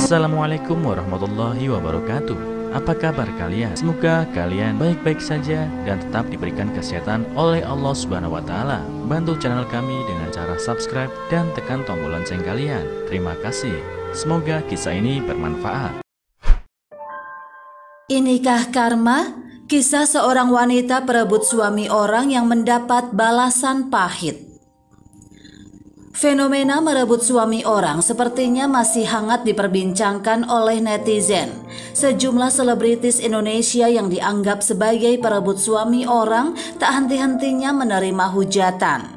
Assalamualaikum warahmatullahi wabarakatuh. Apa kabar kalian? Semoga kalian baik-baik saja dan tetap diberikan kesehatan oleh Allah Subhanahu wa Ta'ala. Bantu channel kami dengan cara subscribe dan tekan tombol lonceng kalian. Terima kasih. Semoga kisah ini bermanfaat. Inikah karma? Kisah seorang wanita perebut suami orang yang mendapat balasan pahit. Fenomena merebut suami orang sepertinya masih hangat diperbincangkan oleh netizen. Sejumlah selebritis Indonesia yang dianggap sebagai perebut suami orang tak henti-hentinya menerima hujatan.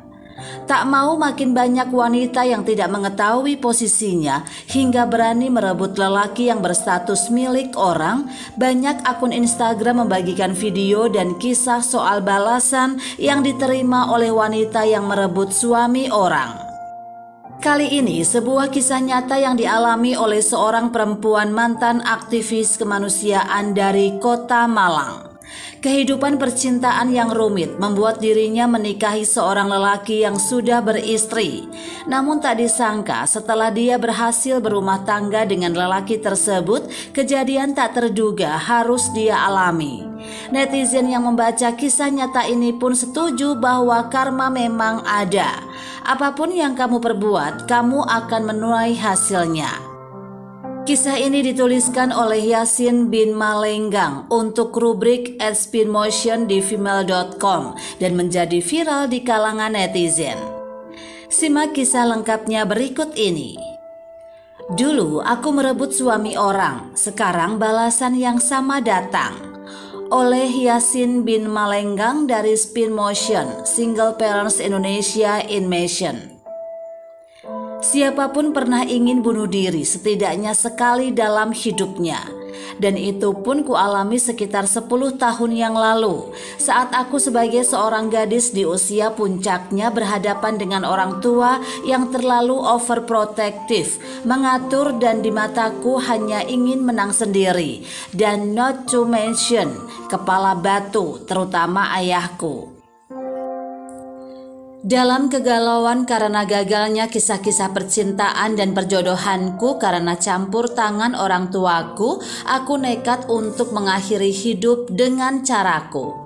Tak mau makin banyak wanita yang tidak mengetahui posisinya hingga berani merebut lelaki yang berstatus milik orang, banyak akun Instagram membagikan video dan kisah soal balasan yang diterima oleh wanita yang merebut suami orang. Kali ini sebuah kisah nyata yang dialami oleh seorang perempuan mantan aktivis kemanusiaan dari Kota Malang. Kehidupan percintaan yang rumit membuat dirinya menikahi seorang lelaki yang sudah beristri. Namun tak disangka setelah dia berhasil berumah tangga dengan lelaki tersebut, kejadian tak terduga harus dia alami. Netizen yang membaca kisah nyata ini pun setuju bahwa karma memang ada. Apapun yang kamu perbuat, kamu akan menuai hasilnya. Kisah ini dituliskan oleh Yasin bin Malenggang untuk rubrik @spinmotion di female.com dan menjadi viral di kalangan netizen. Simak kisah lengkapnya berikut ini. Dulu aku merebut suami orang, sekarang balasan yang sama datang. Oleh Yasin bin Malenggang dari Spin Motion, Single Parents Indonesia in Motion. Siapapun pernah ingin bunuh diri setidaknya sekali dalam hidupnya. Dan itu pun kualami sekitar 10 tahun yang lalu, saat aku sebagai seorang gadis di usia puncaknya berhadapan dengan orang tua yang terlalu overprotective, mengatur dan di mataku hanya ingin menang sendiri, dan not to mention kepala batu, terutama ayahku. Dalam kegalauan karena gagalnya kisah-kisah percintaan dan perjodohanku karena campur tangan orang tuaku, aku nekat untuk mengakhiri hidup dengan caraku.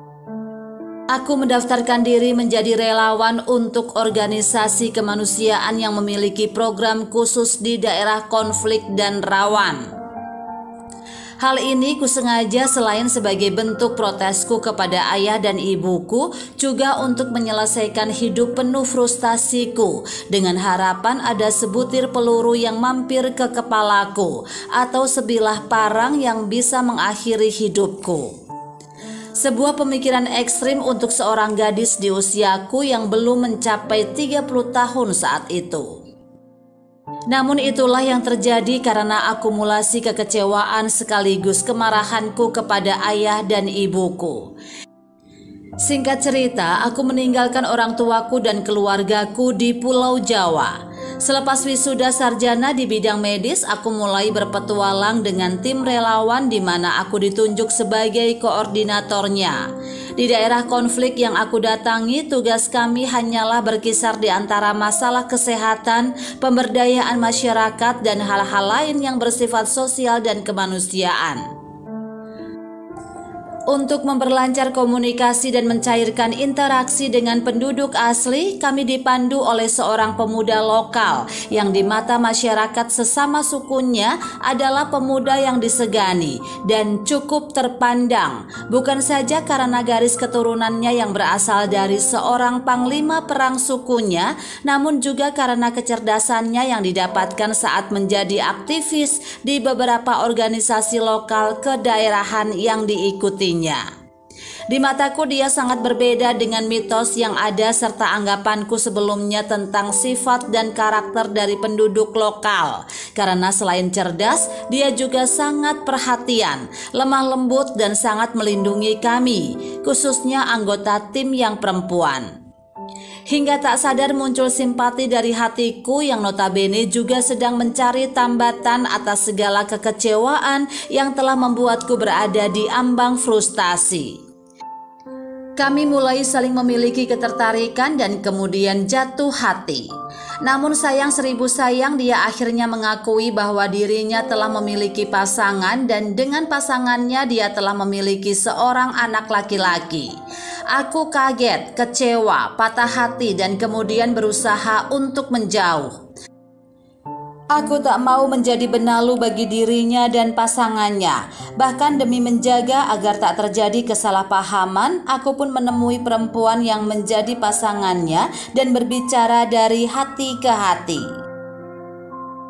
Aku mendaftarkan diri menjadi relawan untuk organisasi kemanusiaan yang memiliki program khusus di daerah konflik dan rawan. Hal ini kusengaja selain sebagai bentuk protesku kepada ayah dan ibuku, juga untuk menyelesaikan hidup penuh frustasiku dengan harapan ada sebutir peluru yang mampir ke kepalaku atau sebilah parang yang bisa mengakhiri hidupku. Sebuah pemikiran ekstrim untuk seorang gadis di usiaku yang belum mencapai 30 tahun saat itu. Namun itulah yang terjadi karena akumulasi kekecewaan sekaligus kemarahanku kepada ayah dan ibuku. Singkat cerita, aku meninggalkan orang tuaku dan keluargaku di Pulau Jawa. Selepas wisuda sarjana di bidang medis, aku mulai berpetualang dengan tim relawan di mana aku ditunjuk sebagai koordinatornya. Di daerah konflik yang aku datangi, tugas kami hanyalah berkisar di antara masalah kesehatan, pemberdayaan masyarakat, dan hal-hal lain yang bersifat sosial dan kemanusiaan. Untuk memperlancar komunikasi dan mencairkan interaksi dengan penduduk asli, kami dipandu oleh seorang pemuda lokal yang di mata masyarakat sesama sukunya adalah pemuda yang disegani dan cukup terpandang, bukan saja karena garis keturunannya yang berasal dari seorang panglima perang sukunya, namun juga karena kecerdasannya yang didapatkan saat menjadi aktivis di beberapa organisasi lokal kedaerahan yang diikuti. Di mataku dia sangat berbeda dengan mitos yang ada serta anggapanku sebelumnya tentang sifat dan karakter dari penduduk lokal. Karena selain cerdas, dia juga sangat perhatian, lemah lembut dan sangat melindungi kami, khususnya anggota tim yang perempuan. Hingga tak sadar muncul simpati dari hatiku yang notabene juga sedang mencari tambatan atas segala kekecewaan yang telah membuatku berada di ambang frustasi. Kami mulai saling memiliki ketertarikan dan kemudian jatuh hati. Namun sayang seribu sayang, dia akhirnya mengakui bahwa dirinya telah memiliki pasangan dan dengan pasangannya dia telah memiliki seorang anak laki-laki. Aku kaget, kecewa, patah hati dan kemudian berusaha untuk menjauh. Aku tak mau menjadi benalu bagi dirinya dan pasangannya. Bahkan demi menjaga agar tak terjadi kesalahpahaman, aku pun menemui perempuan yang menjadi pasangannya dan berbicara dari hati ke hati.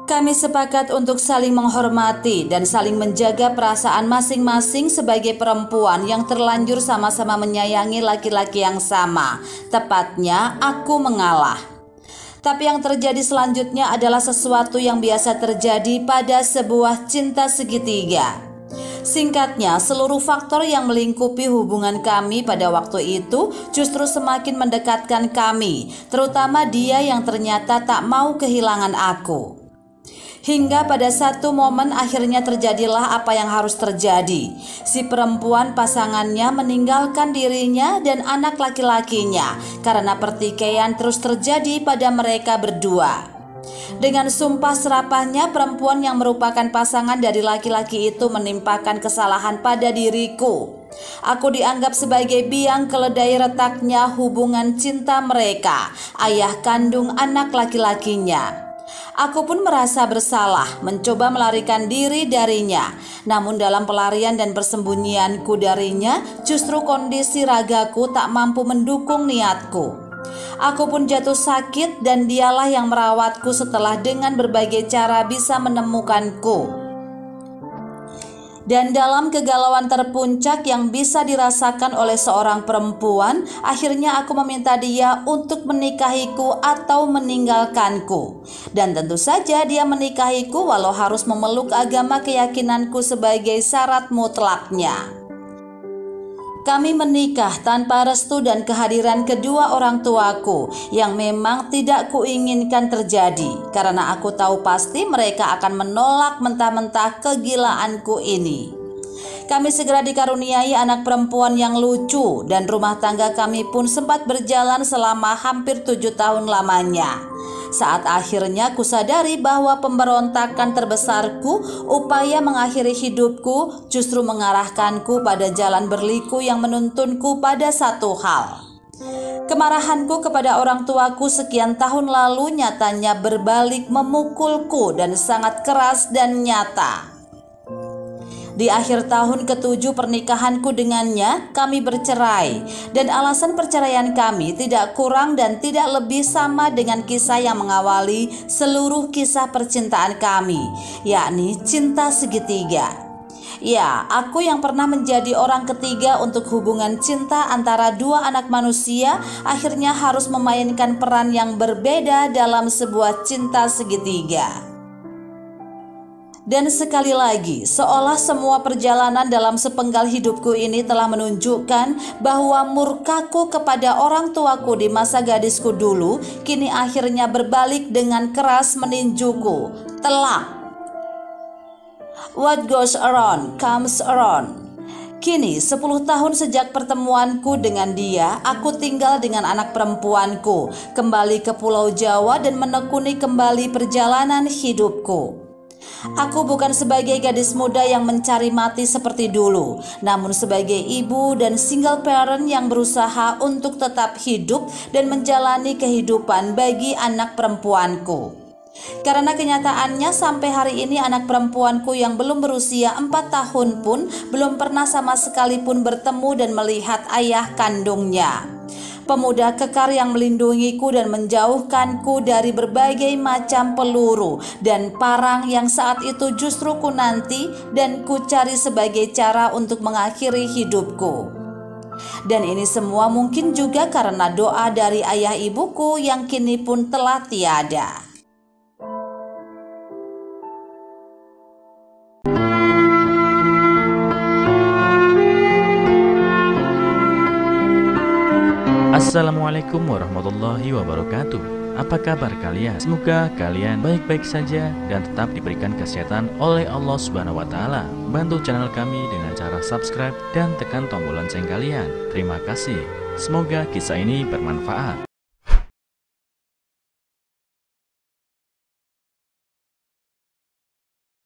Kami sepakat untuk saling menghormati dan saling menjaga perasaan masing-masing sebagai perempuan yang terlanjur sama-sama menyayangi laki-laki yang sama. Tepatnya, aku mengalah. Tapi yang terjadi selanjutnya adalah sesuatu yang biasa terjadi pada sebuah cinta segitiga. Singkatnya, seluruh faktor yang melingkupi hubungan kami pada waktu itu justru semakin mendekatkan kami, terutama dia yang ternyata tak mau kehilangan aku. Hingga pada satu momen akhirnya terjadilah apa yang harus terjadi. Si perempuan pasangannya meninggalkan dirinya dan anak laki-lakinya karena pertikaian terus terjadi pada mereka berdua. Dengan sumpah serapahnya, perempuan yang merupakan pasangan dari laki-laki itu menimpakan kesalahan pada diriku. Aku dianggap sebagai biang keledai retaknya hubungan cinta mereka, ayah kandung anak laki-lakinya. Aku pun merasa bersalah, mencoba melarikan diri darinya. Namun dalam pelarian dan persembunyianku darinya, justru kondisi ragaku tak mampu mendukung niatku. Aku pun jatuh sakit dan dialah yang merawatku setelah dengan berbagai cara bisa menemukanku. Dan dalam kegalauan terpuncak yang bisa dirasakan oleh seorang perempuan, akhirnya aku meminta dia untuk menikahiku atau meninggalkanku. Dan tentu saja dia menikahiku walau harus memeluk agama keyakinanku sebagai syarat mutlaknya. Kami menikah tanpa restu dan kehadiran kedua orang tuaku yang memang tidak kuinginkan terjadi karena aku tahu pasti mereka akan menolak mentah-mentah kegilaanku ini. Kami segera dikaruniai anak perempuan yang lucu dan rumah tangga kami pun sempat berjalan selama hampir 7 tahun lamanya. Saat akhirnya kusadari bahwa pemberontakan terbesarku, upaya mengakhiri hidupku, justru mengarahkanku pada jalan berliku yang menuntunku pada satu hal. Kemarahanku kepada orang tuaku sekian tahun lalu nyatanya berbalik memukulku dan sangat keras dan nyata. Di akhir tahun ke-7 pernikahanku dengannya, kami bercerai. Dan alasan perceraian kami tidak kurang dan tidak lebih sama dengan kisah yang mengawali seluruh kisah percintaan kami, yakni cinta segitiga. Ya, aku yang pernah menjadi orang ketiga untuk hubungan cinta antara dua anak manusia, akhirnya harus memainkan peran yang berbeda dalam sebuah cinta segitiga. Dan sekali lagi, seolah semua perjalanan dalam sepenggal hidupku ini telah menunjukkan bahwa murkaku kepada orang tuaku di masa gadisku dulu kini akhirnya berbalik dengan keras meninjuku. Telak. What goes around comes around. Kini 10 tahun sejak pertemuanku dengan dia, aku tinggal dengan anak perempuanku, kembali ke Pulau Jawa dan menekuni kembali perjalanan hidupku. Aku bukan sebagai gadis muda yang mencari mati seperti dulu, namun sebagai ibu dan single parent yang berusaha untuk tetap hidup dan menjalani kehidupan bagi anak perempuanku. Karena kenyataannya sampai hari ini anak perempuanku yang belum berusia 4 tahun pun belum pernah sama sekali pun bertemu dan melihat ayah kandungnya. Pemuda kekar yang melindungiku dan menjauhkanku dari berbagai macam peluru dan parang yang saat itu justru ku nanti dan ku cari sebagai cara untuk mengakhiri hidupku. Dan ini semua mungkin juga karena doa dari ayah ibuku yang kini pun telah tiada. Assalamualaikum warahmatullahi wabarakatuh. Apa kabar kalian? Semoga kalian baik-baik saja dan tetap diberikan kesehatan oleh Allah Subhanahu wa taala. Bantu channel kami dengan cara subscribe dan tekan tombol lonceng kalian. Terima kasih. Semoga kisah ini bermanfaat.